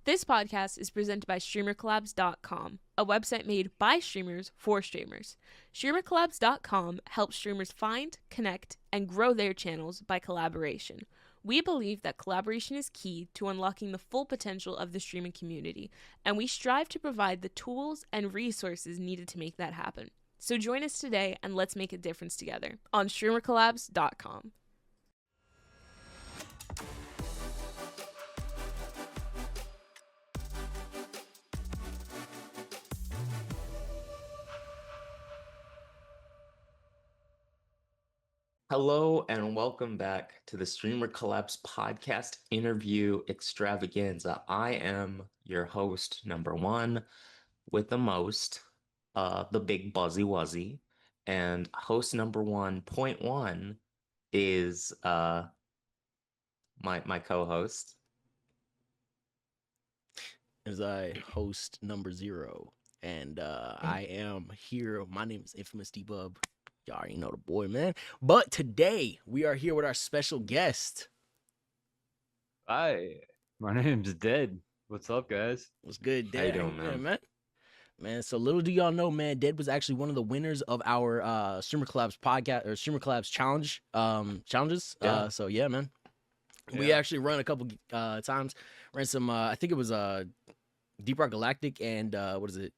This podcast is presented by StreamerCollabs.com, a website made by streamers for streamers. StreamerCollabs.com helps streamers find, connect, and grow their channels by collaboration. We believe that collaboration is key to unlocking the full potential of the streaming community, and we strive to provide the tools and resources needed to make that happen. So join us today and let's make a difference together on StreamerCollabs.com. Hello and welcome back to the StreamerCollabs podcast interview extravaganza. I am your host number one with the most, the big buzzy wuzzy, and host number 1.1 is my co-host. As I host number 0, and I am here. My name is Infamous DBub. Y'all already know the boy, man. But today we are here with our special guest. Hi, my name's Dead. What's up, guys? What's good, How you Dead? doing, man? Yeah, man, so little do y'all know, man, Dead was actually one of the winners of our StreamerCollabs podcast or StreamerCollabs challenge challenges. Yeah. So yeah, man. We actually run a couple times. Ran some I think it was Deep Rock Galactic and what is it?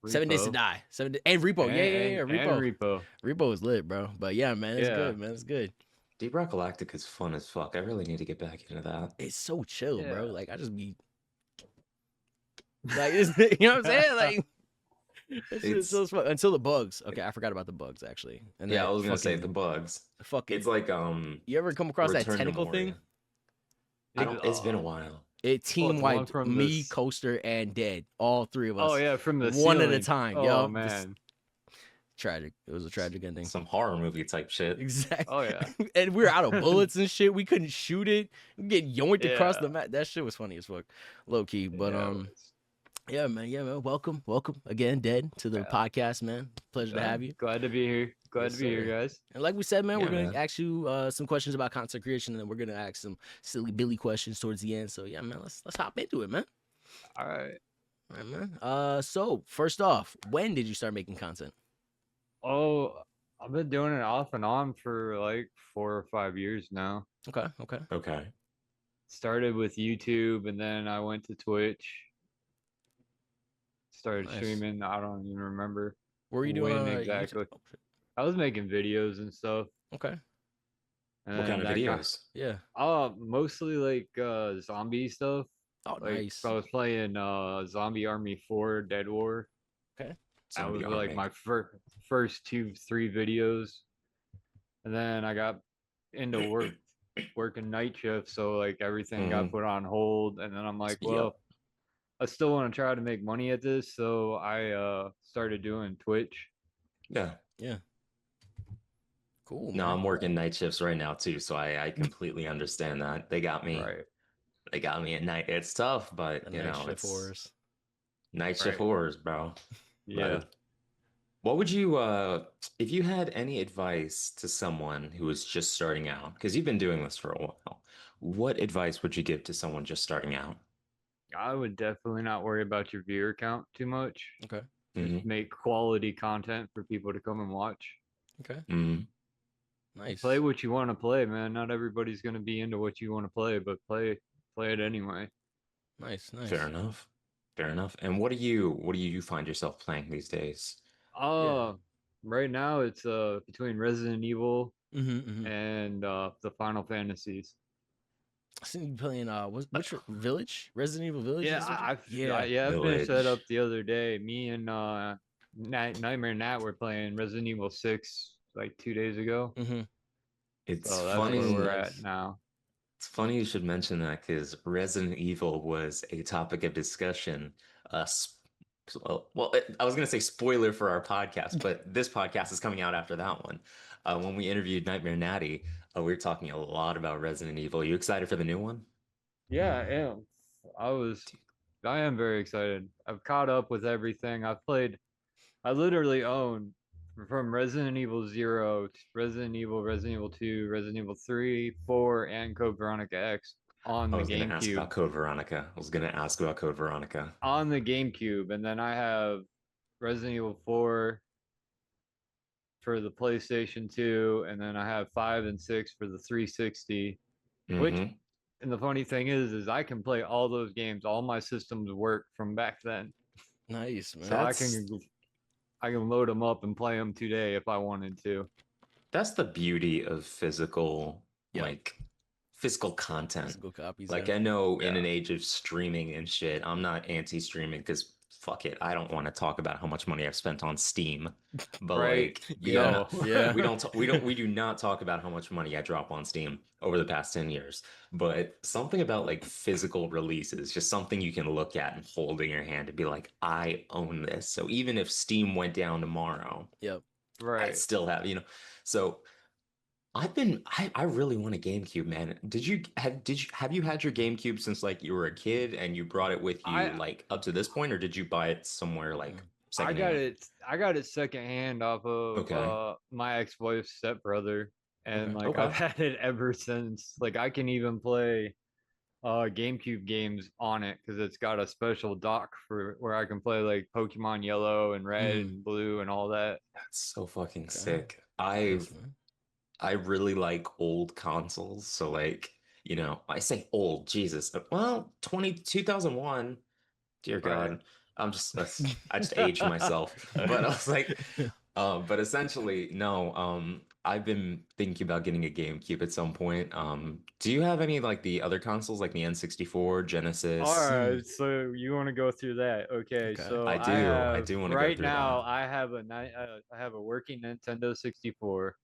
Repo. 7 Days to Die. And Repo. Yeah. Repo. And Repo. Repo is lit, bro. But yeah, man, it's good, man. It's good. Deep Rock Galactic is fun as fuck. I really need to get back into that. It's so chill, bro. Yeah. Like I just be like, you know what I'm saying? Like it's so fun until the bugs. Okay, I forgot about the bugs actually. And Yeah, then I was gonna say the bugs. Fucking, It's like you ever come across that Return to tentacle Moria. thing? It's been a while. It team wiped from me, this- Coaster, and Dead. All three of us. Oh yeah, from the one at a ceiling. time. Oh Yo, man. tragic. It was a tragic ending. Some horror movie type shit. Exactly. Oh yeah. And we were out of bullets and shit. We couldn't shoot it. We get yoinked across Yeah. the map. That shit was funny as fuck, low key. But Yeah, yeah, man. Welcome again, Dead, to the podcast, man. Pleasure to have you. Glad to be here. Glad Yes, to be here, sir. guys. And like we said, man, Yeah, we're gonna man. ask you some questions about content creation, and then we're gonna ask some silly Billy questions towards the end. So yeah, man, let's hop into it, man. All right. All right, man. So first off, when did you start making content? Oh, I've been doing it off and on for like 4 or 5 years now. Okay. Okay. Started with YouTube and then I went to Twitch. Started Nice. streaming. I don't even remember. What were you doing when on exactly. YouTube? Oh, shit. I was making videos and stuff. Okay. What kind of and that got- videos? Yeah. Mostly like zombie stuff. Oh, Like nice. I was playing Zombie Army 4 Dead War. Okay. That was Zombie like Army. my first 2-3 videos. And then I got into working night shift, so like everything got put on hold. And then I'm like, Yep. well, I still want to try to make money at this, so I started doing Twitch. Yeah. Cool. No, man. I'm working night shifts right now too, so I completely understand that. They got me. Right. They got me at night. It's tough, but The you night know, shift it's horrors. night shift Right. horrors, bro. Yeah. But what would you if you had any advice to someone who is just starting out, because you've been doing this for a while, what advice would you give to someone just starting out? I would definitely not worry about your viewer count too much. Okay. Mhm. Make quality content for people to come and watch. Okay. Mhm. Nice. Play what you want to play, man. Not everybody's gonna be into what you want to play, but play it anyway. Nice. Fair enough. And what do you find yourself playing these days? Right now it's between Resident Evil Mm-hmm. and the Final Fantasies. I seen you playing which Village? Resident Evil Village? Yeah, or something? I finished that Village. up the other day. Me and Nightmare Nat were playing Resident Evil 6 like 2 days ago. Mm-hmm. It's So that's funny. where we're Nice. at now. It's funny you should mention that because Resident Evil was a topic of discussion. I was gonna say spoiler for our podcast, but this podcast is coming out after that one. When we interviewed Nightmare Natty, we were talking a lot about Resident Evil. Are you excited for the new one? Yeah, I am. I am very excited. I've caught up with everything. I literally own from Resident Evil 0 to Resident Evil 2, Resident Evil 3, 4, and Code Veronica X. on I the was gonna ask GameCube. about Code Veronica. I was gonna ask about Code Veronica. On the GameCube, and then I have Resident Evil 4 for the PlayStation 2, and then I have 5 and 6 for the 360. Which, Mm-hmm. and the funny thing is I can play all those games. All my systems work from back then, Nice, man. so I can load them up and play them today if I wanted to. That's the beauty of physical, Yep. like physical content. Physical copies. Like yeah. I know in Yeah. an age of streaming and shit, I'm not anti-streaming because fuck it, I don't want to talk about how much money I've spent on Steam. But Right? like, Yeah, yeah, yeah. we do not talk about how much money I drop on Steam over the past 10 years. But something about like physical releases, just something you can look at and hold in your hand and be like, I own this. So even if Steam went down tomorrow, Yep. I Right. still have, So I really want a GameCube, man. Did you have you had your GameCube since like you were a kid and you brought it with you I like up to this point, or did you buy it somewhere like I got secondhand? it. I got it secondhand off of Okay. my ex-wife's stepbrother, and Okay. like I've Okay. had it ever since. Like I can even play GameCube games on it because it's got a special dock for where I can play like Pokemon Yellow and Red Mm. and Blue and all that. That's so fucking Okay. sick. Nice, man. I really like old consoles. So like, I say old, Jesus. Well, 2001. Dear Right. God. I just aged myself. But I was like, but essentially, no, I've been thinking about getting a GameCube at some point. Do you have any like the other consoles like the N64, All Genesis? right, so you want to go through that? Okay, Okay. so I I do. I have do want to go right through now. that. I have a working Nintendo 64.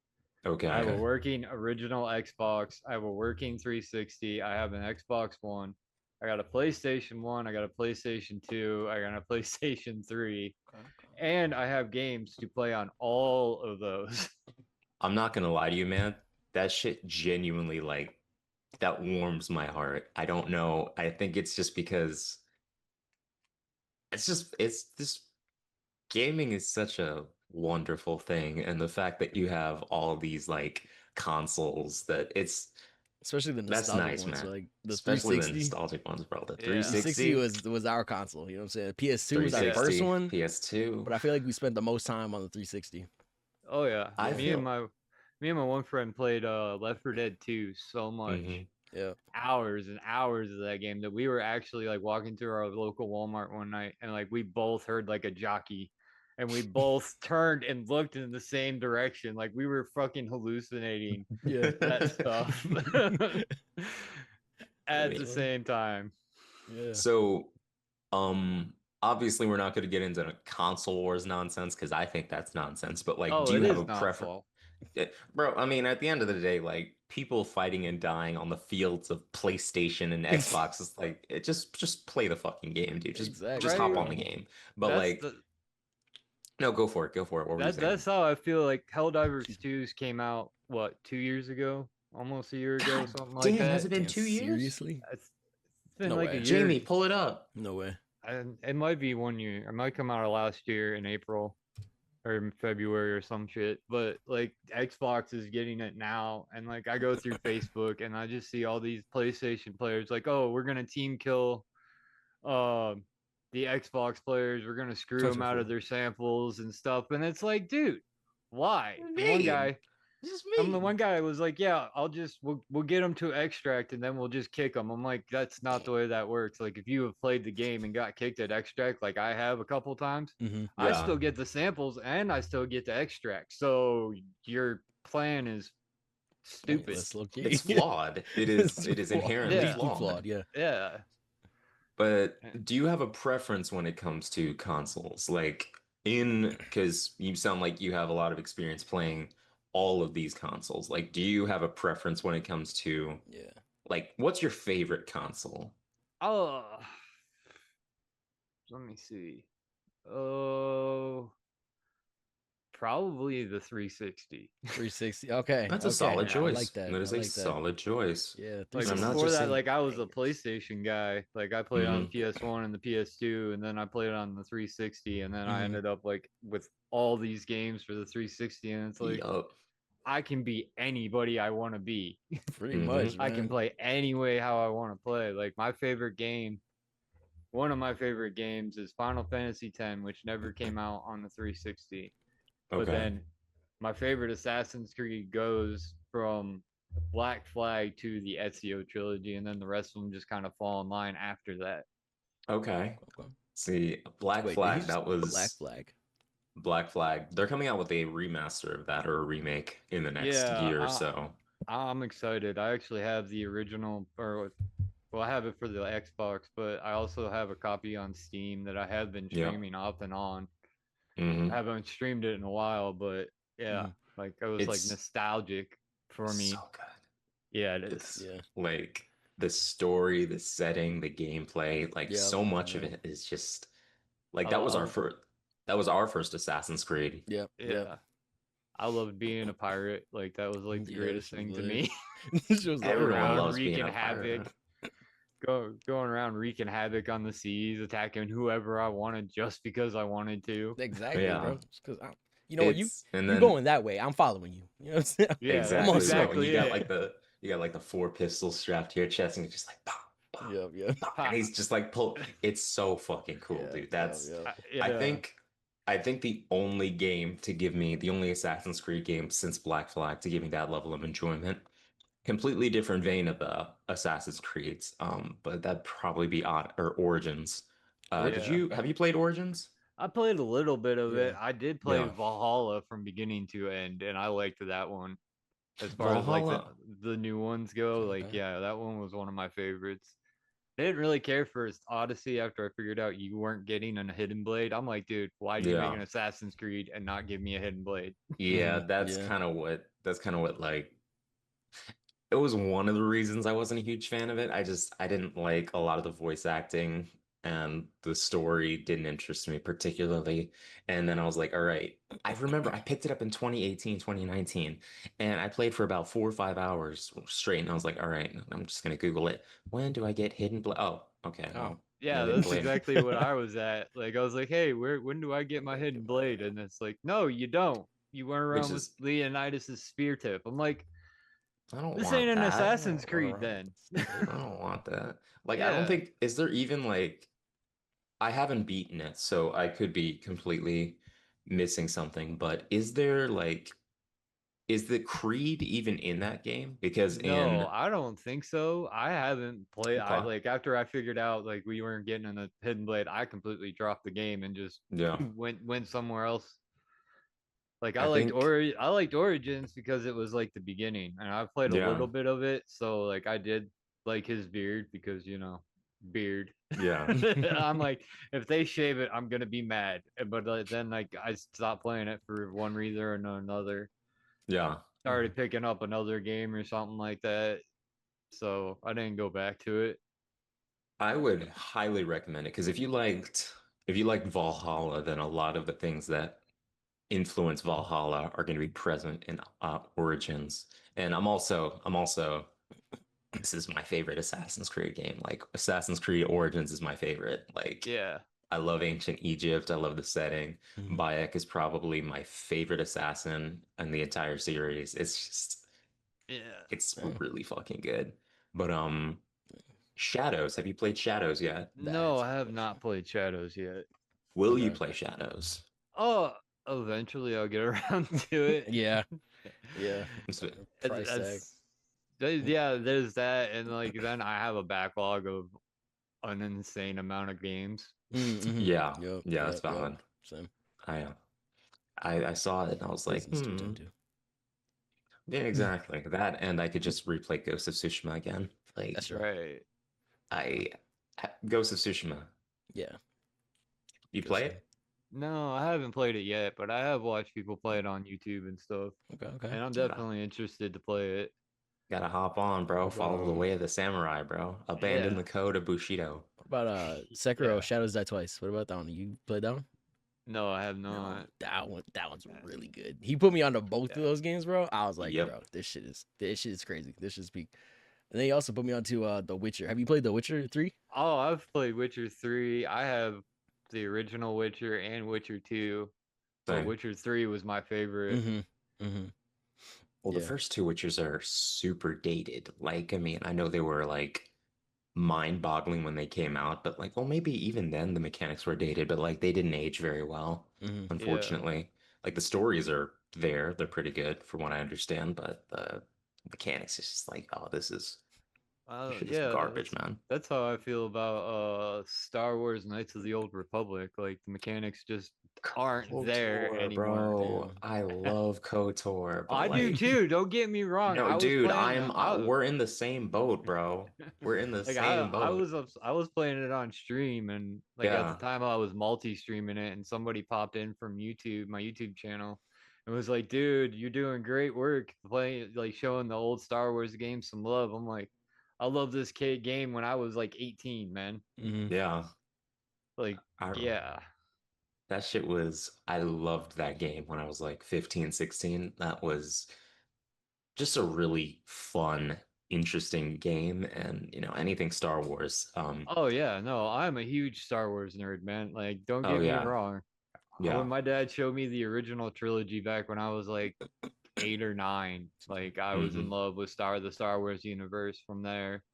I have a Okay. working original Xbox. I have a working 360. I have an Xbox One. I got a PlayStation 1. I got a PlayStation 2. I got a PlayStation 3. And I have games to play on all of those. I'm not gonna lie to you, man. That shit genuinely like that warms my heart. I don't know. I think it's just because it's this gaming is such a wonderful thing, and the fact that you have all these like consoles that Especially the that's nostalgic nice, ones. So man. like the Especially the 360. nostalgic ones, bro. The Yeah. 360 360, was our console. You know what I'm saying? PS2 was our 360, first one, PS2. but I feel like we spent the most time on the 360. Oh yeah. I feel Me and my one friend played Left 4 Dead 2 so much. Mhm. Yeah. Hours and hours of that game that we were actually like walking through our local Walmart one night and like we both heard like a jockey and we both turned and looked in the same direction like we were fucking hallucinating Yeah. that stuff I at the mean, same time. Yeah. so obviously we're not going to get into console wars nonsense because I think that's nonsense. But like, Oh, do you it have is a preference? nonsense. Bro, I mean, at the end of the day, like people fighting and dying on the fields of PlayStation and Xbox is like it just play the fucking game, dude. Just Exactly, hop Right? on the bro. game. But That's like, the no, go for it. Go for it. What were you saying? that's how I feel like Helldivers 2's came out what 2 years ago, almost a year ago, God something like damn, has that. it been Damn, 2 years? seriously? It's been No like a way. year. Jamie, pull it up. No way. And it might be 1 year. It might come out last year in April or in February or some shit. But like Xbox is getting it now, and like I go through Facebook and I just see all these PlayStation players like, oh, we're gonna team kill um the Xbox players. We're gonna screw Such them a out fool. of their samples and stuff. And it's like, dude, why? And Mean. This is the mean. one guy was like, "Yeah, we'll get them to extract and then we'll just kick them." I'm like, "That's not the way that works. Like, if you have played the game and got kicked at extract, like I have a couple times, Mm-hmm. I Yeah. still get the samples and I still get the extract. So your plan is stupid." Pointless, low-key. It's flawed. It is inherently Yeah. Deeply flawed. flawed. Yeah. Yeah. But do you have a preference when it comes to consoles? Because you sound like you have a lot of experience playing all of these consoles. Like, do you have a preference when it comes to, Yeah. like, what's your favorite console? Oh, let me see. Oh, probably the 360. 360. Okay. That's a Okay. solid Yeah. I choice. like that. That I is a like that. solid choice. Yeah. Like I'm not 360. before just that, saying like I was a bangers. PlayStation guy. Like I played on Mhm. PS1 and the PS2, and then I played on the 360, and then I Mhm. ended up like with all these games for the 360, and it's like, Yup. I can be anybody I want to be. Pretty Mhm. much, I can man. play any way how I want to play. Like my favorite game, one of my favorite games is Final Fantasy X, which never came out on the 360. But Okay. then my favorite Assassin's Creed goes from Black Flag to the Ezio trilogy, and then the rest of them just kind of fall in line after that. Okay. Okay. See, Black Wait, did he Flag, just that was Black Flag? Black Flag. They're coming out with a remaster of that or a remake in the next Yeah, year or so. I'm excited. I actually have the original, or well, I have it for the Xbox, but I also have a copy on Steam that I have been Yep. streaming off and on. Hmm. I haven't streamed it in a while, but yeah, Mhm. like it was like It's nostalgic for me. so good. Yeah, it is. It's Yeah. like the story, the setting, the gameplay, like Yeah. so much of it is just like I that was our love, first Assassin's Creed. Yeah. yeah. I loved being a pirate. Like that was like the Yeah, greatest she thing to lit. me. She was Going Everyone around loves being wreaking a pirate. havoc, going around wreaking havoc on the seas, attacking whoever I wanted just because I wanted to. Exactly, Yeah. bro. Because you know what, you And you then going that way, I'm following you. You know what I'm saying? Yeah, exactly that's so. right. exactly You got it. like the 4 pistols strapped to your chest, and you're just like, bah, bah, Yeah, yeah. bah, and he's just like pull. It's so fucking cool, Yeah, dude. yeah, That's yeah. Yeah, I think the only game to give me the only Assassin's Creed game since Black Flag to give me that level of enjoyment. Completely different vein of Assassin's Creeds. But that'd probably be odd or Origins. Did yeah. you have you played Origins? I played a little bit of Yeah. it. I did play Yeah. Valhalla from beginning to end, and I liked that one. As far as like Valhalla. the new ones go, like Okay. yeah, that one was one of my favorites. I didn't really care for Odyssey after I figured out you weren't getting a hidden blade. I'm like, dude, why do you make Yeah. an Assassin's Creed and not give me a hidden blade? Yeah, Yeah. that's kind of what like it was one of the reasons I wasn't a huge fan of it. I didn't like a lot of the voice acting and the story didn't interest me particularly. And then I was like, all right. I remember I picked it up in 2018, 2019, and I played for about 4 or 5 hours straight. And I was like, all right, I'm just gonna Google it. When do I get hidden blade? Oh, okay. Oh. Well, Yeah, no hidden that's blade. exactly what I was at. Like I was like, hey, when do I get my hidden blade? And it's like, no, you don't. You went Which around with is Leonidas's spear tip. I'm like, I don't this ain't want an that. Assassin's Creed then. I don't want that. Like, I don't Yeah. think, is there even like, I haven't beaten it, so I could be completely missing something, but is there like, is the Creed even in that game? Because No, in, I don't think so. I haven't played. I okay, like after I figured out like we weren't getting in a hidden blade, I completely dropped the game and just yeah, went somewhere else. Like I think, I liked Origins because it was like the beginning, and I played a yeah, little bit of it, so like I did like his beard because beard. yeah, I'm like, if they shave it, I'm gonna be mad. But then like I stopped playing it for one reason or another. yeah. Started picking up another game or something like that, so I didn't go back to it. I would highly recommend it because if you liked Valhalla, then a lot of the things that influence Valhalla are going to be present in Origins. And I'm also this is my favorite Assassin's Creed game. Like Assassin's Creed Origins is my favorite. Like Yeah, I love ancient Egypt. I love the setting. Mhm. Bayek is probably my favorite assassin in the entire series. It's just yeah. it's Oh, really fucking good. But Shadows, have you played Shadows yet? No, that's a I good have not question. played Shadows yet. Will you Okay. play Shadows? Oh, eventually I'll get around to it. Yeah. Yeah. So- Price tag. Yeah, there's that, and like then I have a backlog of an insane amount of games. Mm-hmm. Yeah, Yep. yeah, that's Yep. Yep. valid. Same. I I saw it and I was like, Distance to attend to. yeah, exactly. That and I could just replay Ghost of Tsushima again. Like That's right. Right. I Ghost of Tsushima. Yeah. You Good play stuff. it? No, I haven't played it yet, but I have watched people play it on YouTube and stuff, Okay. Okay. and I'm Gotta, definitely interested to play it. gotta hop on, bro. What Follow the about way of the samurai, bro. Abandon Yeah, the code of Bushido. Sekiro yeah. Shadows Die Twice? What about that one? You played that one? No, I have No. not. That one's really good. He put me onto both of Yeah. those games, bro. I was like, Yep. bro, this shit is crazy. This shit's peak. And then he also put me onto The Witcher. Have you played The Witcher 3? Oh, I've played Witcher 3. I have the original Witcher and Witcher 2, but Same. Witcher 3 was my favorite. Mm-hmm. Mm-hmm. Well, the Yeah. first two Witchers are super dated. Like, I mean, I know they were like mind-boggling when they came out, but like, well, maybe even then the mechanics were dated, but like they didn't age very well, Hmm. Yeah. unfortunately. Like the stories are there, they're pretty good from what I understand, but the mechanics is just like, oh, this shit is Yeah, garbage, man. that's how I feel about Star Wars Knights of the Old Republic. Like the mechanics just aren't there KOTOR, anymore. bro. I love KOTOR, but I do like, too. Don't get me wrong. no, I was dude, playing. we're in the same boat, bro. We're in the Like same I boat. was I was playing it on stream, and like at the Yeah. time I was multi-streaming it, and somebody popped in from YouTube, my YouTube channel, and was like, "Dude, you're doing great work playing, like showing the old Star Wars games some love." I'm like, "I love this kid game when I was like 18, man." Hmm. Yeah. Like, I yeah. That shit was, I loved that game when I was like 15, 16. That was just a really fun, interesting game. And, anything Star Wars. Oh yeah, no, I'm a huge Star Wars nerd, man. Like, don't Oh get me yeah. wrong. Yeah. When my dad showed me the original trilogy back when I was like 8 or 9, like I was in Hmm. love with the Star Wars universe from there.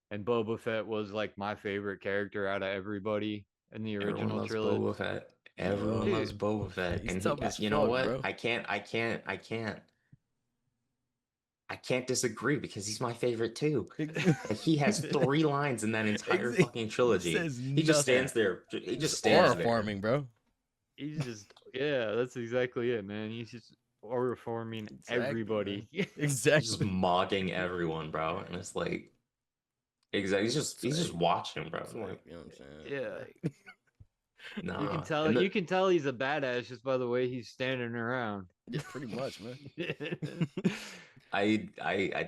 And Boba Fett was like my favorite character out of everybody in the Everyone original loves trilogy. Boba Fett. Everyone Yup. loves Dude, Boba Fett. He's And tough as you know fuck, what? bro. I can't disagree because he's my favorite too. Like he has Ex- 3 lines in that entire fucking He trilogy. says He just nothing. stands there. He He's just stands aura yeah, there. farming, bro. he's just yeah, that's exactly it, man. He's just reforming Exactly, man. everybody. He's just Exactly. mocking everyone, bro. And it's like, exactly. It's He's just like, watching, bro. it's Like, like, you know what I'm saying? Yeah. Like, You can nah. tell And you can tell he's a badass just by the way he's standing around. yeah, pretty much, man. I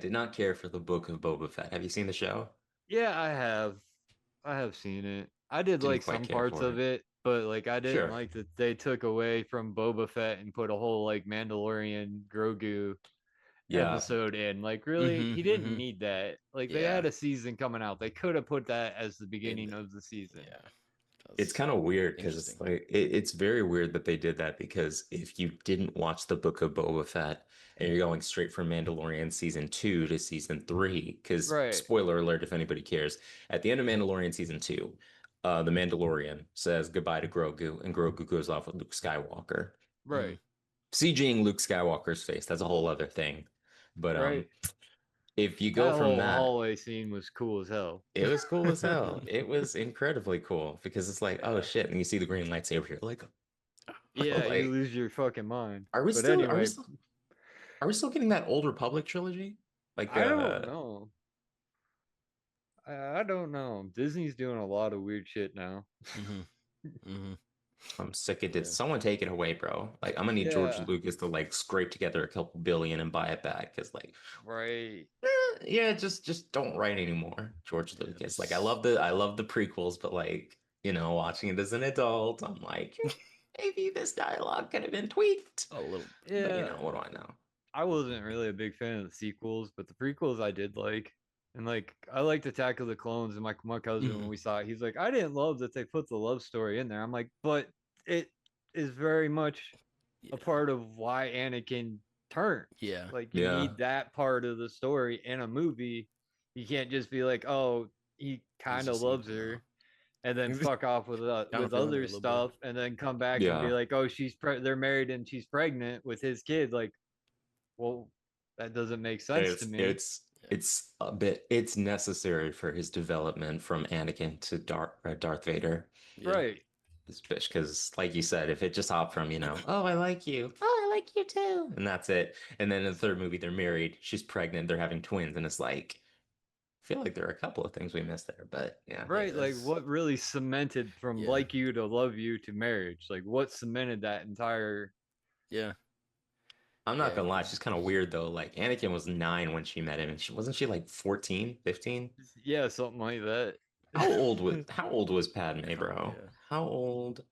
did not care for the book of Boba Fett. Have you seen the show? Yeah, I have. I have seen it. I did Didn't like quite some care parts for of it. it, but like I didn't Sure. like that they took away from Boba Fett and put a whole like Mandalorian Grogu Yeah. episode in. Like really, Hmm. he didn't Hmm. need that. Like they Yeah. had a season coming out. They could have put that as the In beginning of the season. yeah. It's That's kind of weird because it's interesting. like it's very weird that they did that because if you didn't watch the book of Boba Fett and you're going straight from Mandalorian season 2 to season 3, because Right, spoiler alert if anybody cares, at the end of Mandalorian season 2, the Mandalorian says goodbye to Grogu and Grogu goes off with Luke Skywalker. Hmm. right, CGing Luke Skywalker's face, that's a whole other thing. But right. if you go That from whole that, hallway scene was cool as hell. it was cool as hell. It was incredibly cool because it's like, oh Yeah. shit, and you see the green lightsaber here, like, Yeah, you like, lose your fucking mind. are we But still are we anyway, still are we still getting that Old Republic trilogy? Like, I don't know. I don't know. Disney's doing a lot of weird shit now. Hmm. Hmm. I'm sick of this. Yeah. Someone take it away, bro. Like, I'm gonna need George Yeah, Lucas to like scrape together a couple billion and buy it back. Cause like, right. yeah, just don't write anymore, George Yeah. Lucas. Like, I love the prequels, but like, watching it as an adult, I'm like, maybe this dialogue could have been tweaked. A little. But Yeah, what do I know? I wasn't really a big fan of the sequels, but the prequels I did like. And like I liked Attack of the Clones, and my cousin when Hmm. we saw it, he's like, I didn't love that they put the love story in there. I'm like, but it is very much a Yeah. part of why Anakin turned. Yeah. Like you Yeah, need that part of the story in a movie. You can't just be like, oh, he He's kind of just loves you her and then fuck off with kind of feeling it a other little bit. stuff and then come back and be yeah. like, oh, they're married and she's pregnant with his kid. Like, well, that doesn't make sense to It's me. it's Yeah. it's a bit it's necessary for his development from Anakin to Darth Vader. Yeah. Right. This bitch, because like you said, if it just hopped from, oh, I like you, oh, I like you too, and that's it. And then in the third movie, they're married, she's pregnant, they're having twins, and it's like, I feel like there are a couple of things we missed there, but yeah. Yeah. Right. Like what really cemented from Yeah. like you to love you to marriage? Like what cemented that entire Yeah. I'm not Yeah. gonna lie, she's kind of weird though. Like Anakin was 9 when she met him, and she wasn't like 14, 15? yeah, something like that. How old was Padme, Kind of, bro? yeah. How old?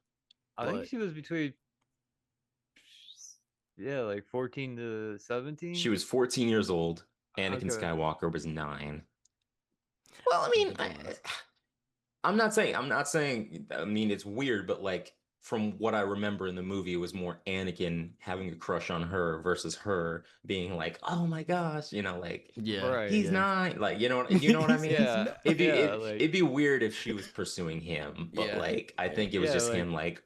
I think But she was between yeah, like 14 to She 17. was 14 years old. Anakin Okay. Skywalker was 9. Well, I you mean, can do math. I'm not saying, I mean, it's weird, but like from what I remember in the movie, it was more Anakin having a crush on her versus her being like, "Oh my gosh," like Yeah, Right. he's yeah. not like you know what I mean? Yeah. It'd be Yeah. it'd be weird if she was pursuing him, but Yeah, like I yeah. think it was Yeah. just Like him like,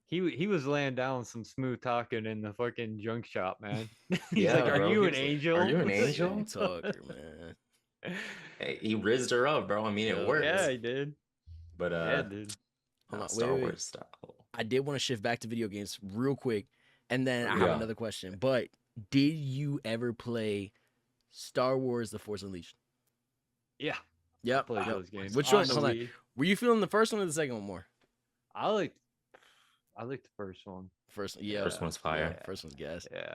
he was laying down some smooth talking in the fucking junk shop, man. He's yeah, like, "Are bro. you He an was like, "Are you angel?" an angel?" Smooth talker, man. Hey, he rizzed her up, bro. I mean, it Yo, Yeah, worked. he did. But Yeah, dude. hold on, Star wait. Wars style. I did want to shift back to video games real quick, and then I have Yeah. another question. But did you ever play Star Wars: The Force Unleashed? Yeah. Yep. Played yep. those games. Which on one? the Hold on. Wii. Were you feeling the first one or the second one more? I liked the first one. First, yeah. First one's fire. Yeah, first one's gas. Yeah.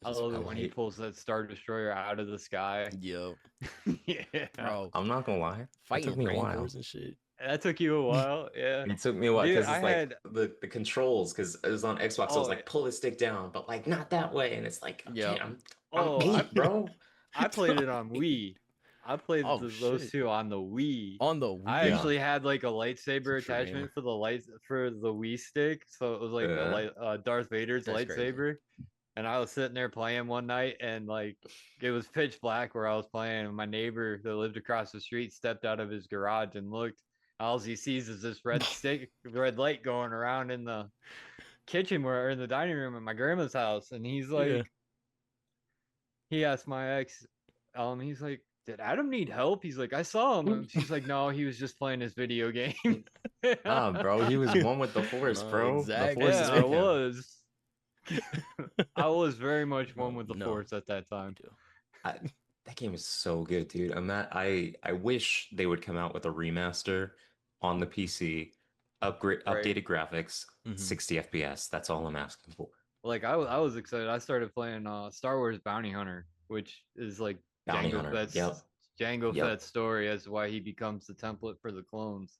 I Just- love I it when he like- pulls that Star Destroyer out of the sky. Yo, Yeah. bro, I'm not gonna lie. It fighting took me a while. Rancors and shit. That took you a while. Yeah. It took me a while Dude, because I it's like had the controls because it was on Xbox. So it was oh like pull the stick down, but like not that way, and it's like okay, Yep. I'm oh eight, bro. I played it on Wii. I played Oh, those shit. two on the Wii. On the I Wii. Yeah. actually had like a lightsaber It's a dream. attachment for the Wii stick, so it was like Darth Vader's That's crazy. lightsaber. And I was sitting there playing one night, and like it was pitch black where I was playing. And my neighbor that lived across the street stepped out of his garage and looked. All he sees is this red light going around in the kitchen or in the dining room at my grandma's house. And he's like, Yeah. he asked my ex, he's like, did Adam need help? He's like, I saw him. And she's like, no, he was just playing his video game. Ah, bro, he was one with the Force, No, bro. exactly. The Force is Yeah, I with him. was. I was very much one with the No. Force at that time. That game is so good, dude. I wish they would come out with a remaster on the PC, Right. updated graphics, Mhm. 60 FPS. That's all I'm asking for. Like I was excited. I started playing Star Wars Bounty Hunter, which is like Bounty Jango Hunter, Fett's yep. Jango Yep. Fett's story as to why he becomes the template for the clones.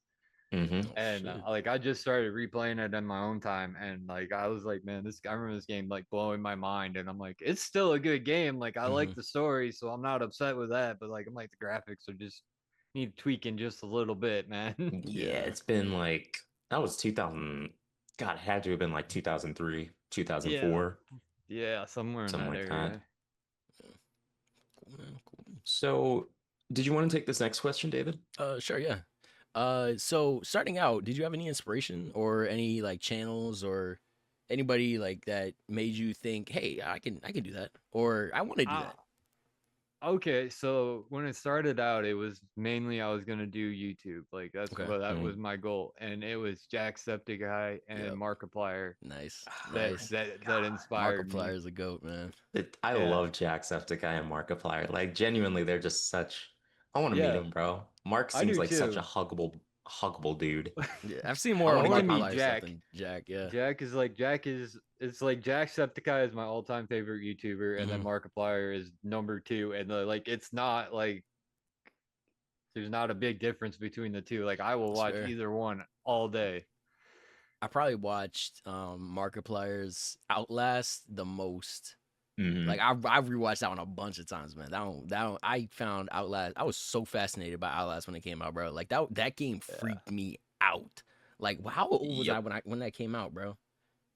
Mm-hmm. Oh, And shit. like I just started replaying it in my own time, and like I was like, man, I remember this game like blowing my mind, and I'm like, it's still a good game. Like I like Mhm. the story, so I'm not upset with that. But like I'm like the graphics are just need tweaking just a little bit, man. Yeah, it's been like that was 2000. God, it had to have been like 2003, 2004. Yeah, somewhere in Something that like area. Cool, man, cool. So, did you want to take this next question, David? Sure, yeah. So starting out, did you have any inspiration or any like channels or anybody like that made you think, hey, I can do that, or I want to do that? Okay, so when it started out, it was mainly I was gonna do YouTube. Like that's Okay. what that Mhm. was my goal, and it was Jacksepticeye and Yep. Markiplier Nice, that nice. that inspired me. Markiplier's a goat, man. I Yeah. love Jacksepticeye and Markiplier. Like genuinely, they're just such. I want to meet Yeah, him, bro. Mark I seems do like such a too. huggable dude. Yeah, I've seen more wanna wanna meet Markiplier stuff Jack. than Jack. Yeah. Jack is it's like Jacksepticeye is my all-time favorite YouTuber, and then Mhm. Markiplier is number two, and like it's not like there's not a big difference between the two. Like I will That's watch fair. either one all day. I probably watched Markiplier's Outlast the most. Mhm. Like I rewatched that one a bunch of times, man. That one I found Outlast. I was so fascinated by Outlast when it came out, bro. Like that game freaked me out. Like how old was I Yep. when that came out, bro?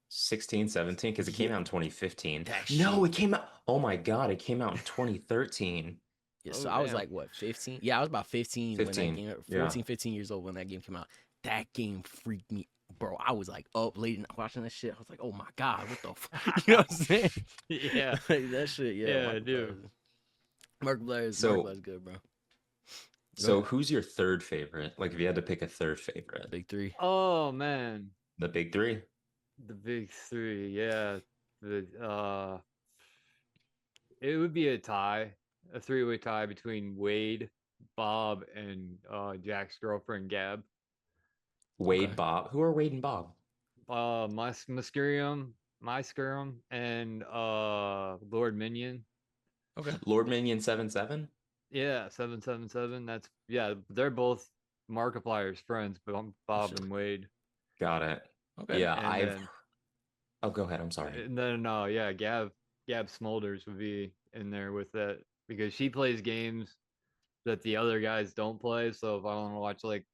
16, 17, because it came Yeah. out in 2015. That No, shit. it came out. Oh my God, it came out in 2013. Yeah, Oh, so I was damn. like what, 15? Yeah, I was about 15 when that 15, game 14, yeah. 15 years old when that game came out. That game freaked me, bro. I was like up late watching that shit. I was like, oh my God, what the fuck? You know what I'm saying? Yeah. Like, that shit, yeah. Yeah, I do. Markiplier's So- good, bro. So, who's your third favorite? Like, if you had to pick a third favorite, Big three. Oh man, the big three. the big three. Yeah, it would be a tie, a three-way tie between Wade, Bob, and Jack's girlfriend Gab. Wade, Okay. Bob. Who are Wade and Bob? Mysterium, and Lord Minion. Okay. Lord Minion 77? Yeah, 777. They're both Markiplier's friends, but I'm Bob shit. and Wade. Got it. Okay. Yeah, And then- Oh, go ahead. I'm sorry. And then Gab Smolders would be in there with that because she plays games that the other guys don't play. So if I want to watch like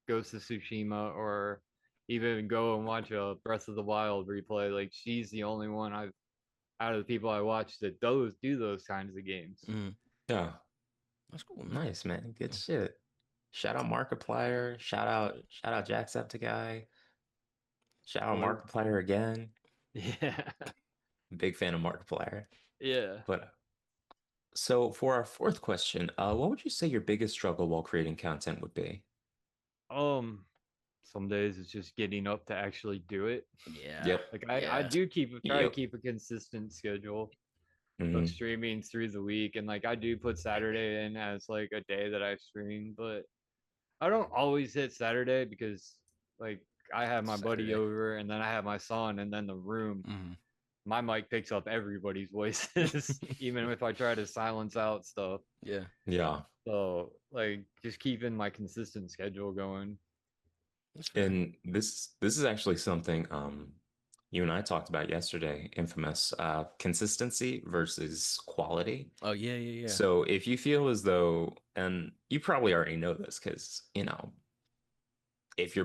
Ghost of Tsushima or even go and watch a Breath of the Wild replay. Like she's the only one I've out of the people I watch that do those kinds of games. Yeah. That's cool, man. Nice, man. Good shit. Shout out Markiplier. Shout out Jacksepticeye. Shout out Word. Markiplier again. Yeah. Big fan of Markiplier. Yeah. But so for our fourth question, what would you say your biggest struggle while creating content would be? Some days it's just getting up to actually do it. Yeah. Yep. Like I Yeah. do try to Yep. keep a consistent schedule Mhm. of streaming through the week, and like I do put Saturday in as like a day that I stream, but I don't always hit Saturday because like I have my buddy Saturday. over and then I have my son and then the room. Mhm. My mic picks up everybody's voices, even if I try to silence out stuff. Yeah. Yeah. So like just keeping my consistent schedule going. That's fair. And this is actually something you and I talked about yesterday, Infamous, consistency versus quality. Oh yeah, yeah, yeah. So if you feel as though, and you probably already know this because, if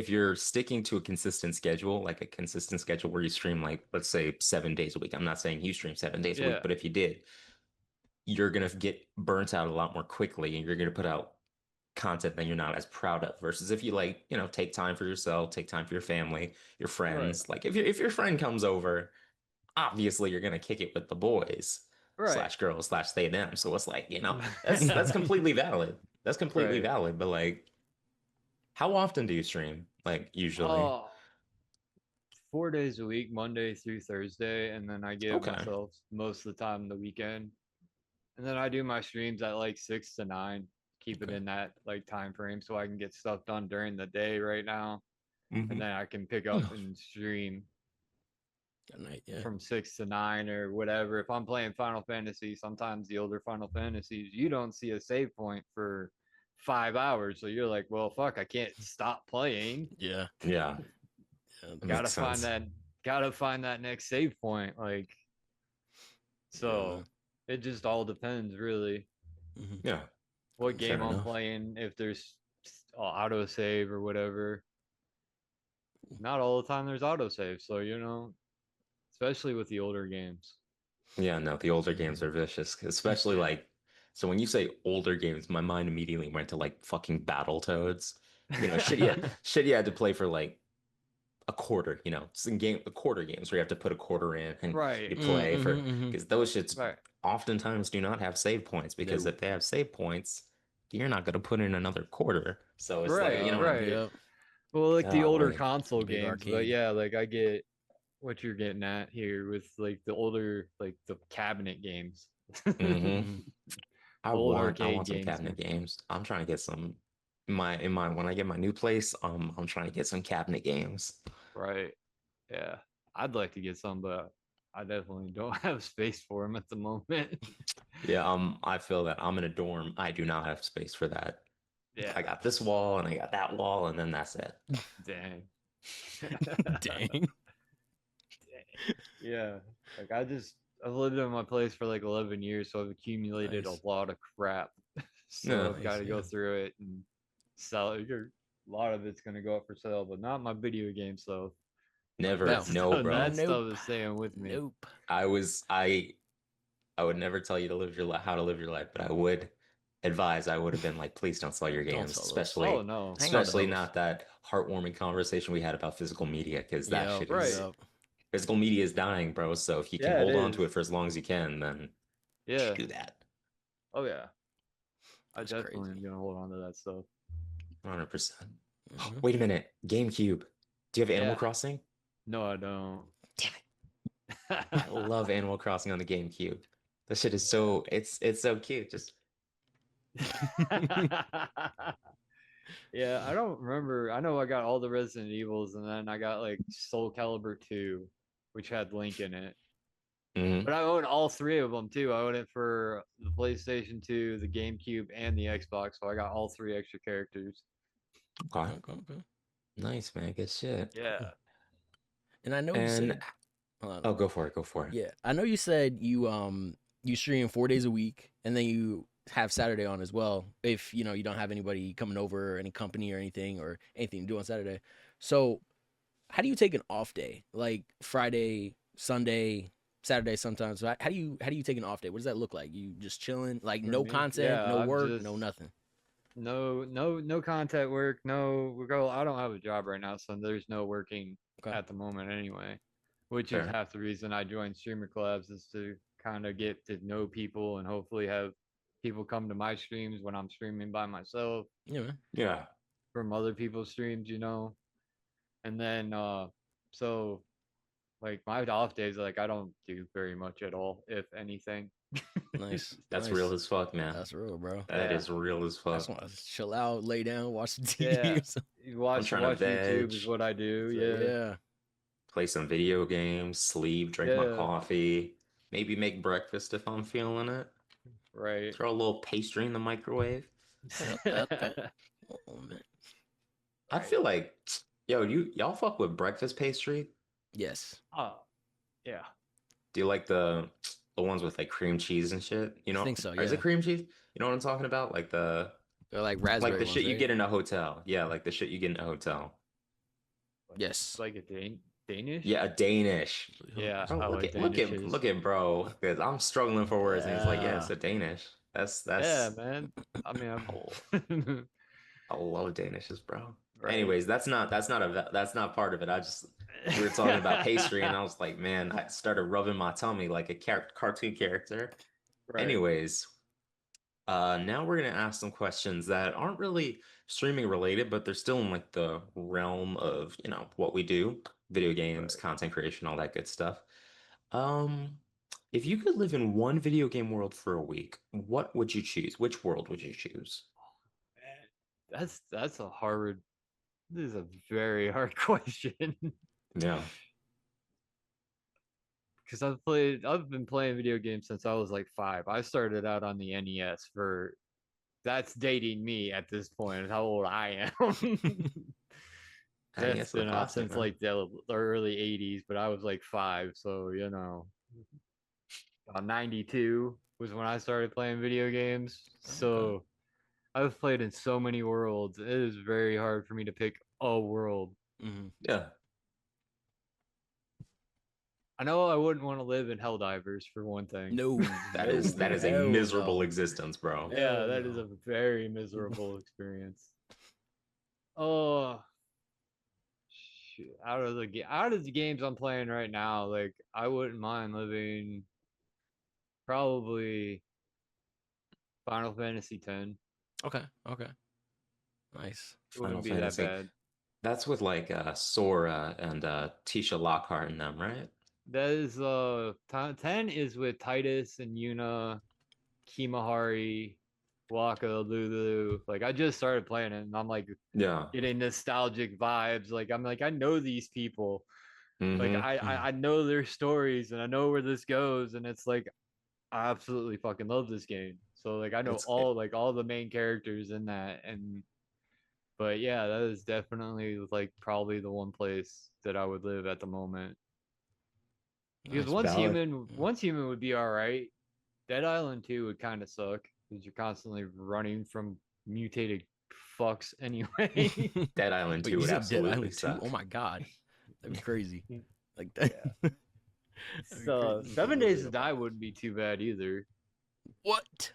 you're sticking to a consistent schedule, like a consistent schedule where you stream like, let's say 7 days a week. I'm not saying you stream 7 days a week, Yeah. but if you did, you're gonna get burnt out a lot more quickly and you're gonna put out content that you're not as proud of versus if you like, take time for yourself, take time for your family, your friends. Like if your friend comes over, obviously you're gonna kick it with the boys Right. slash girls slash they them. So it's like, that's completely valid. That's completely Right. valid. But like, how often do you stream? Like usually? Oh, 4 days a week, Monday through Thursday, and then I give Okay. myself most of the time the weekend. And then I do my streams at like 6 to 9, keep it Okay. in that like time frame so I can get stuff done during the day right now. Mhm. And then I can pick up and stream That night, yeah. from 6 to 9 or whatever. If I'm playing Final Fantasy, sometimes the older Final Fantasies, you don't see a save point for 5 hours. So you're like, well, fuck, I can't stop playing. Yeah. Yeah. Yeah. That Gotta makes find sense. that next save point. Like, so it just all depends, really, Mhm. Yeah. what game Fair I'm enough. playing. If there's auto save or whatever. Not all the time there's auto save, so especially with the older games. Yeah, no, the older games are vicious, especially like, so when you say older games, my mind immediately went to like fucking Battletoads. Shit you had to play for like a quarter, some quarter games where you have to put a quarter in and Right. you play for, Mhm. because those shits Right. oftentimes do not have save points because Nope. if they have save points, you're not going to put in another quarter. So it's Right, like, right. Yep. Well, like the older golly. console Big games, but arcade. yeah, like I get what you're getting at here with like the older, like the cabinet games. Mhm. Mhm. I Old want arcade some games, cabinet man. games. I'm trying to get some in my when I get my new place, I'm trying to get some cabinet games. Right. Yeah. I'd like to get some, but I definitely don't have space for them at the moment. Yeah, I feel that I'm in a dorm. I do not have space for that. Yeah. I got this wall and I got that wall and then that's it. Dang. Dang. Yeah. Like I've lived in my place for like 11 years, so I've accumulated Nice. a lot of crap. So Yeah. I've got to Nice, go yeah. through it and sell it. A lot of it's gonna go up for sale, but not my video game stuff. Never, No. no, bro. That stuff Nope. is staying with me. Nope. I would never tell you to live your life how to live your life, but I would advise. I would have been like, please don't sell your Don't games, sell those. especially Oh no. Hang on to especially those. not that heartwarming conversation we had about physical media because that Yep, shit Right. is yep. physical media is dying, bro. So if you can Yeah, it hold on to is. it for as long as you can, then Yeah. do that. Oh yeah. I That's definitely crazy. am gonna hold on to that stuff. 100%. Mhm. Wait a minute, GameCube. Do you have Animal Yeah. Crossing? No, I don't. Damn it. I love Animal Crossing on the GameCube. That shit is so it's so cute. Just Yeah, I don't remember. I know I got all the Resident Evils, and then I got like Soul Calibur 2, which had Link in it. mhm. But I own all three of them too. I own it for the PlayStation 2, the GameCube, and the Xbox. So I got all three extra characters. Okay. Okay. Nice, man. Good shit. Yeah. And I know you And said, hold on. oh, go for it. Go for it. Yeah, I know you said you stream 4 days a week, and then you have Saturday on as well. If you don't have anybody coming over, or any company or anything to do on Saturday. So how do you take an off day? Like Friday, Sunday, Saturday sometimes. How do you take an off day? What does that look like? You just chilling, like For no me, content, yeah, no I'm work, just no nothing. no content work. No, I don't have a job right now, so there's no working Okay. at the moment anyway. Which is Fair. half the reason I joined StreamerCollabs is to kind of get to know people and hopefully have people come to my streams when I'm streaming by myself Yeah, man. Yeah. from other people's streams, you know. And then so like my off days, like I don't do very much at all, if anything. Nice. That's nice. real as fuck, man. That's real, bro. That Yeah. is real as I just fuck. want to chill out, lay down, watch the TV Yeah. or something. You watch trying to YouTube is veg. what I do. So, Yeah. yeah. Play some video games, sleep, drink my Yeah. coffee, maybe make breakfast if I'm feeling it. Right. Throw a little pastry in the microwave. Okay. Oh, man. I feel like, yo, y'all fuck with breakfast pastry? Yes. Oh, yeah. Do you like the ones with like cream cheese and shit? You know, I think so, Or is it yeah. cream cheese? You know what I'm talking about? Like the They're like raspberry the ones, shit you right? get in a hotel. Yeah, like the shit you get in a hotel. Yes. Like a Danish? Yeah, a Danish. Yeah, Bro, I look like at Danishes. look at bro. 'Cause I'm struggling for words, and he's like, yeah, Yeah. it's a Danish. That's Yeah, man. I mean, I'm I love Danishes, bro. Right. Anyways, that's not part of it. We were talking about pastry, and I was like, man, I started rubbing my tummy like a cartoon character. Right. Anyways, now we're gonna ask some questions that aren't really streaming related, but they're still in like the realm of, you know, what we do, video games, Right. content creation, all that good stuff. If you could live in one video game world for a week, what would you choose? Which world would you choose? Man, that's a hard. This is a very hard question. Yeah. Because I've been playing video games since I was like 5. I started out on the NES for. That's dating me at this point. How old I am. That's been out since like the early 80s, but I was like 5, so you know. 92 was when I started playing video games. So I've played in so many worlds. It is very hard for me to pick a world. Yeah. I know I wouldn't want to live in Helldivers for one thing. No. That is a Hell miserable no. existence, bro. Yeah, Hell that is no. a very miserable experience. Oh, shoot. Out of the games I'm playing right now, like I wouldn't mind living probably Final Fantasy X. Okay. Nice. It wouldn't Final be Fantasy. that bad. That's with like Sora and Tisha Lockhart and them, right? That is 10 is with Titus and Yuna, Kimahari, Waka, Lulu. Like I just started playing it and I'm like Yeah. getting nostalgic vibes. Like I'm like, I know these people. Like Mhm. I know their stories and I know where this goes. And it's like I absolutely fucking love this game. So like I know all the main characters in that. And but yeah, that is definitely like probably the one place that I would live at the moment. Because Nice. once human would be all right. Dead Island 2 would kind of suck because you're constantly running from mutated fucks anyway. Dead Island Wait, 2 you would said Dead absolutely Island 2? suck. Oh my god. That'd be crazy. Like that. So 7 Days to Die wouldn't be too bad either. What?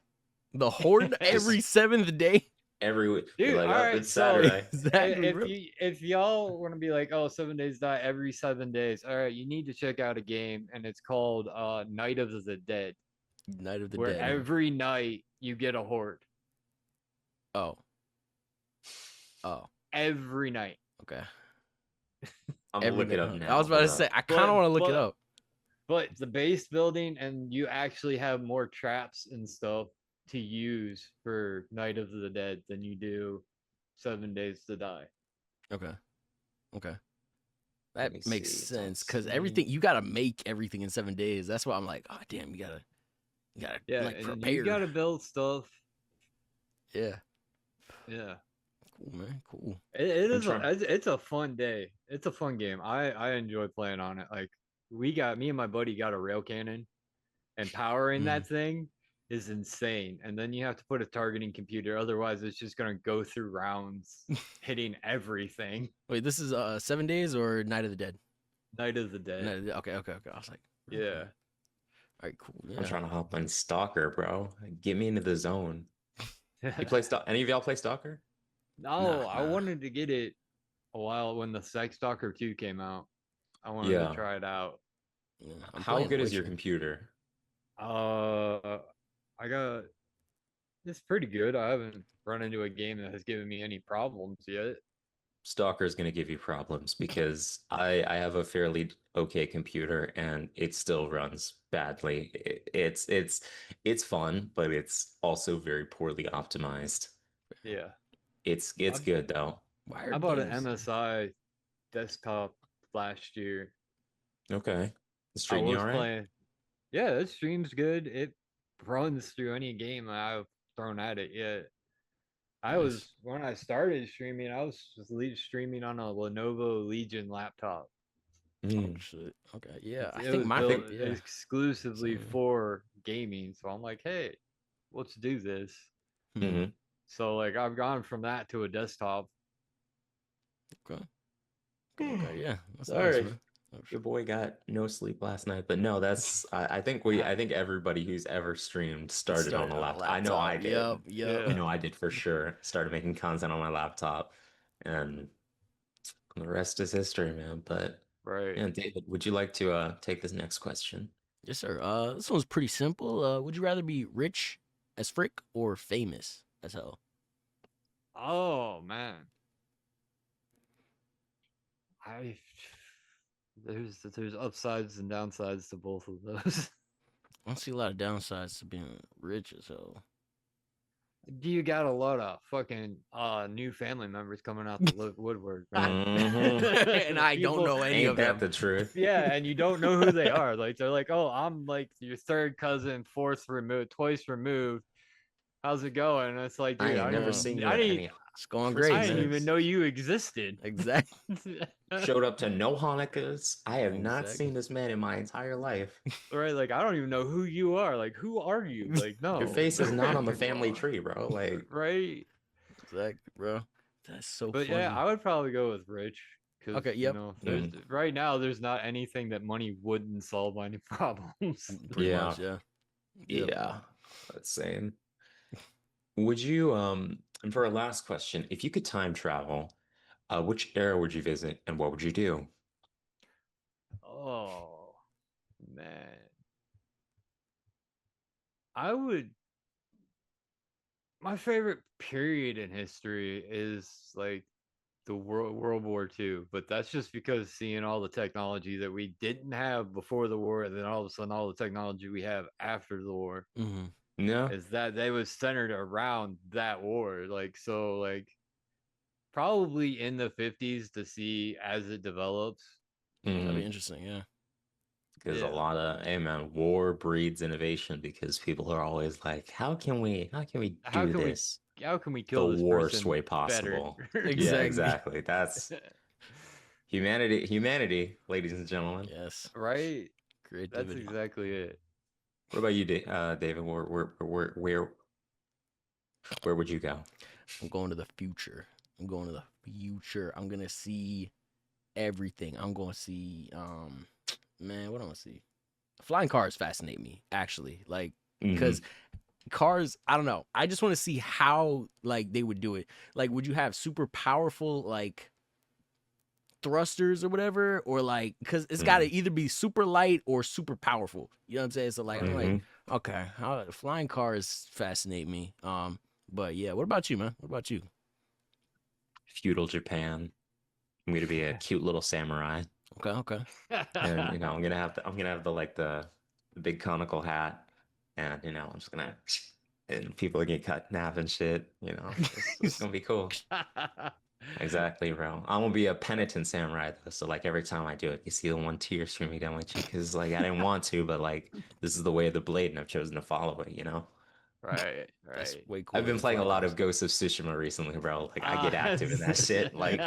The Horde every 7th day? Every week. Dude, Like, all right, it's so Saturday. Exactly. if y'all want to be like, oh, 7 Days to Die every 7 days, all right, you need to check out a game and it's called Night of the Dead. Night of the where Dead. every night you get a horde. Oh. Every night. Okay. I'm gonna look it up now. I was about to say, I kind of want to look it up. But the base building, and you actually have more traps and stuff to use for Night of the Dead than you do 7 Days to Die. Okay. That Let me makes see. It's on sense because Steam. everything you gotta make everything in 7 days. That's why I'm like, oh damn, you gotta like and prepare. you gotta build stuff. Yeah. Yeah. Cool, man. Cool. It's a fun day. It's a fun game. I enjoy playing on it. Like me and my buddy got a rail cannon and powering that thing. is insane. And then you have to put a targeting computer, otherwise it's just gonna go through rounds hitting everything. Wait, this is 7 days or Night of the Dead? Night of the Night Dead. of the, okay. I was like, Yeah. okay. All right, cool. Yeah. I'm trying to hop on Stalker, bro. Get me into the zone. You play Any of y'all play Stalker? No, Nah, I nah. wanted to get it a while when the Sex Stalker 2 came out. I wanted Yeah. to try it out. Yeah, I'm How playing good is your Witcher. computer? I got it's pretty good. I haven't run into a game that has given me any problems yet. Stalker is going to give you problems because I have a fairly okay computer and it still runs badly. It's fun, but it's also very poorly optimized. Yeah. It's I've- good though. Why are I bought an games- MSI desktop last year. Okay. The I stream you was all right? playing. Yeah, it streams good. It runs through any game that I've thrown at it yet. I Nice. was when I started streaming, I was just streaming on a Lenovo Legion laptop. Oh Mm. shit. Okay. Yeah. I It think was my built yeah. exclusively Same. for gaming. So I'm like, hey, let's do this. Mhm. So like I've gone from that to a desktop. Okay. Okay. Yeah. That's All nice, right. man. Oh, Your boy got no sleep last night, but no, that's I think everybody who's ever streamed started on a laptop. I know I did. Yep. Yeah. I know I did for sure. Started making content on my laptop, and the rest is history, man. But Right. yeah, David, would you like to take this next question? Yes, sir. This one's pretty simple. Would you rather be rich as frick or famous as hell? Oh man. There's upsides and downsides to both of those. I don't see a lot of downsides to being rich as hell. You got a lot of fucking new family members coming out the woodwork, man. Mhm. And I don't know any Ain't of that them. the truth? Yeah, and you don't know who they are. Like they're like, oh, I'm like your third cousin, fourth removed, twice removed. How's it going? And it's like, I dude, ain't I never didn't, seen you I at didn't, any. It's going Christmas great, I didn't man. even know you existed. Exactly. Showed up to no Hanukkahs. I have not Exactly. seen this man in my entire life. Right? Like I don't even know who you are. Like who are you? Like no, Your face is not on the family tree, bro. Like, right? Exactly, bro. That's so But funny. yeah, I would probably go with Rich. Cause, Okay, yep. You know, there's, right now, there's not anything that money wouldn't solve any problems. Pretty Yeah. much, yeah. Yep. yeah, that's same. Would you, and for our last question, if you could time travel, which era would you visit and what would you do? Oh man, I would. My favorite period in history is like the World War II, but that's just because seeing all the technology that we didn't have before the war, and then all of a sudden all the technology we have after the war Mm-hmm. No? is that they was centered around that war. Like so, like probably in the 50s to see as it develops. That'd Mhm. be interesting, yeah. There's Yeah. a lot of, hey man, war breeds innovation because people are always like, how can we How do can we- this How can we the kill this worst person way better? possible? Yeah, Exactly. exactly. That's humanity, ladies and gentlemen. Yes. Right? That's Creativity. exactly it. What about you, David? Where would you go? I'm going to the future. I'm going to the future. I'm gonna see everything. I'm gonna see man, what do I want to see? Flying cars fascinate me, actually. Like, because cars, I don't know. I just want to see how like they would do it. Like, would you have super powerful like thrusters or whatever? Or like, because it's gotta either be super light or super powerful. You know what I'm saying? So like I'm like, okay, flying cars fascinate me. But yeah, what about you, man? What about you? Feudal Japan. I'm gonna be a cute little samurai, Okay. and you know I'm gonna have the big conical hat, and you know I'm just gonna and people are gonna cut in half and shit. You know, it's gonna be cool. Exactly, bro. I'm gonna be a penitent samurai though, so like every time I do it, you see the one tear streaming down my cheek because like I didn't want to, but like this is the way of the blade, and I've chosen to follow it. You know. Right. That's way cool. I've been playing a lot of Ghost of Tsushima recently, bro. Like I get active in that shit. Like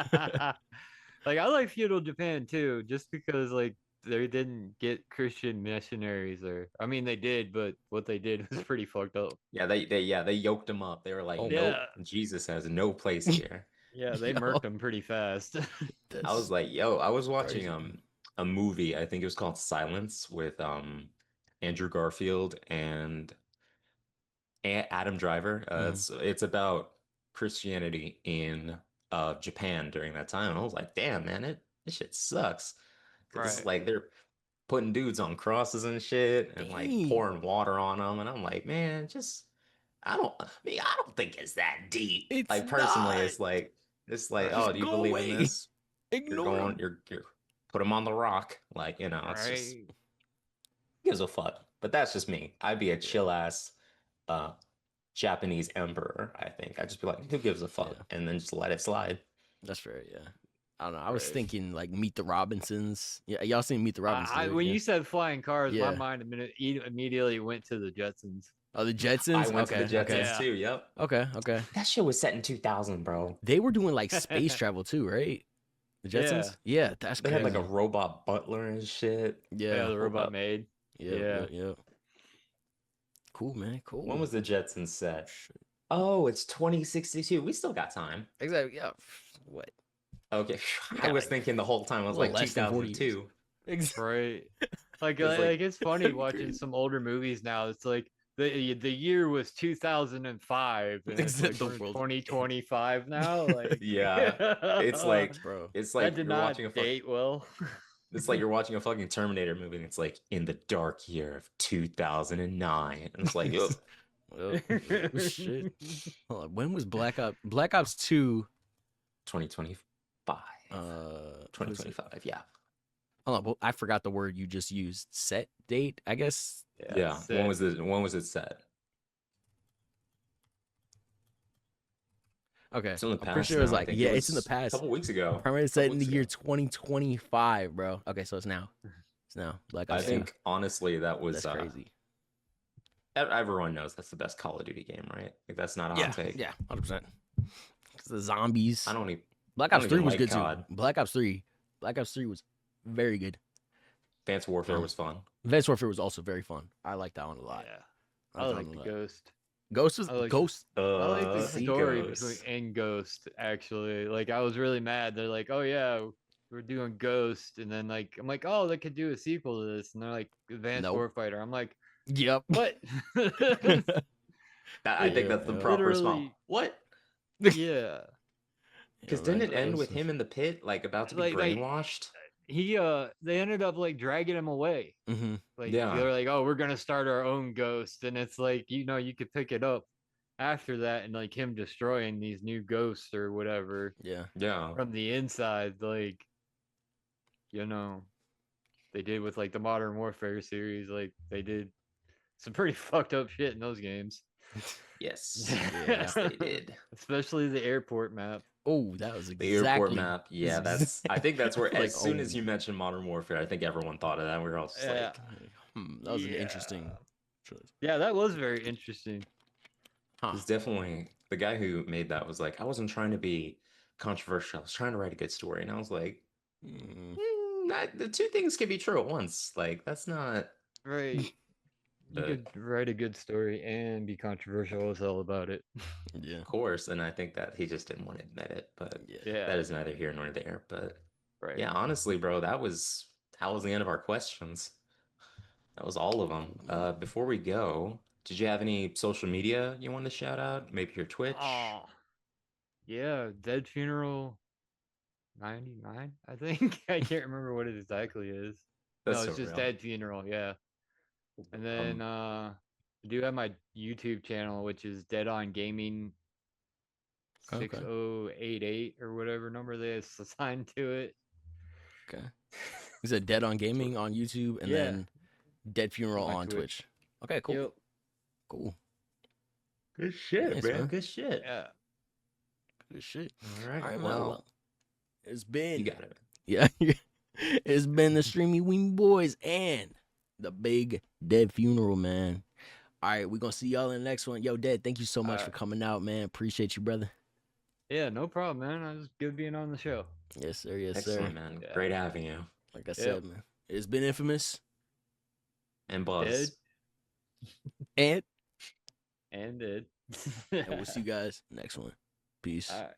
like I like feudal Japan too, just because like they didn't get Christian missionaries there. I mean, they did, but what they did was pretty fucked up. Yeah, they yoked him up. They were like, Oh, nope, yeah. Jesus has no place here. Yeah, they Yo. murked them pretty fast. I was like, yo, I was watching crazy. a movie, I think it was called Silence with Andrew Garfield and Adam Driver. Mhm. It's about Christianity in Japan during that time. And I was like, damn, man, this shit sucks. 'Cause this is Right. like they're putting dudes on crosses and shit and like Dang. pouring water on them. And I'm like, man, just I don't think it's that deep. It's Like personally, not. it's like, Right. oh, Just do you go believe away. in this? Ignore him. You're put him on the rock. Like, it's just Right. who gives a fuck. But that's just me. I'd be a chill ass uh Japanese emperor, I think. I'd just be like, who gives a fuck? Yeah. And then just let it slide. That's fair, yeah. I don't know. I was Right. thinking like Meet the Robinsons. Yeah, y'all seen Meet the Robinsons? right? When Yeah. you said flying cars, Yeah. my mind immediately went to the Jetsons. Oh, the Jetsons. I went to the Jetsons okay. Yeah. too, yep. Okay. That shit was set in 2000, bro. They were doing like space travel too, right? The Jetsons. Yeah, that's They crazy. had like a robot butler and shit. Yeah, the yeah, robot maid. yeah. Cool, man. Cool. When was the Jetsons set? Shit. Oh, it's 2062. We still got time. Exactly? Yeah. What? Okay. We I got, was like, thinking the whole time it was a little like less than 40 years. 2002. Right. Like, It's like- it's funny watching some older movies now. It's like the year was 2005 and it's Except like the we're in world- 2025 now. Like Yeah. It's like Bro. it's that like did you're not watching a date well. it's like you're watching a fucking Terminator movie and it's like in the dark year of 2009. And it's like, ugh. Well, shit. Hold on, when was Black Ops 2? 2025. What is it? 2025, yeah. Hold on, well, I forgot the word you just used. Set date, I guess. Yeah. set. When was it set? Okay. It's in the I'm past. pretty sure it was now. I like, think yeah, it it's in the was past. A couple weeks ago. Primarily set in Couple the weeks year ago. 2025, bro. Okay, so it's now. It's now. Black I Ops 2. think honestly that was That's crazy. everyone knows that's the best Call of Duty game, right? Like that's not a hot Yeah, take. yeah, 100%. Because the zombies. I don't even Black I Ops don't 3 even was like good COD. too. Black Ops 3 was very good. Advanced Warfare was fun. Advanced Warfare was also very fun. I like that one a lot. Yeah. I I like like that the one a lot. Ghost. Ghost was I like- Ghost. I like the see, story Ghost. between and Ghost actually. Like I was really mad. They're like, "Oh yeah, we're doing Ghost," and then like I'm like, "Oh, they could do a sequel to this," and they're like, "Advanced Nope. Warfighter." I'm like, Yep. "What?" I think Yeah, that's the yeah. proper response. Literally- What? Yeah, Because Yeah, didn't man, it end Ghost with was- him in the pit, like about to be Like- brainwashed? they ended up like dragging him away. Mhm. Like Yeah. they're like, "Oh, we're gonna start our own Ghost," and it's like you could pick it up after that and like him destroying these new ghosts or whatever Yeah. Yeah. from the inside, like they did with like the Modern Warfare series. Like they did some pretty fucked up shit in those games. Yes. Yeah. Yes, they did. Especially the airport map. Oh, that was The exactly airport map. Yeah, I think that's where Like, as soon oh. as you mentioned Modern Warfare, I think everyone thought of that. We were all just Yeah. like, that was an interesting Yeah. choice. Yeah, that was very interesting. Huh. it's definitely the guy who made that was like, I wasn't trying to be controversial. I was trying to write a good story. And I was like, Mm, the two things can be true at once. Like, that's not. Right. You But- could write a good story and be controversial as hell about it. yeah. Of course, and I think that he just didn't want to admit it, but Yeah. Yeah. that is neither here nor there. But Right. yeah, honestly, bro, that was the end of our questions. That was all of them. Before we go, did you have any social media you wanted to shout out? Maybe your Twitch? Aw. Yeah, DeadFuneral 99, I think. I can't remember what it exactly is. That's no, so it's just real. Dead Funeral, yeah. And then I do have my YouTube channel, which is Dead on Gaming Okay. 6088 or whatever number they assigned to it. Okay. You said Dead on Gaming on YouTube and Yeah. then Dead Funeral My on Twitch. Okay, cool. Yep. Cool. Good shit, Nice, man. man. Good shit. Yeah. Good shit. All right. All right, man. well, Well, it's been you got it. Yeah. It's been the Streamy Wing Boys and the big Dead Funeral, man. All right, we're gonna see y'all in the next one. Yo, Dead, thank you so much for Alright. coming out, man. Appreciate you, brother. Yeah, no problem, man. I was good being on the show. Yes, sir. Yes, Excellent, sir. man. Yeah. Great having you. Like I Yep. said, man. It's been Infamous. And Buzz. Dead And and dead. we'll see you guys next one. Peace. All right.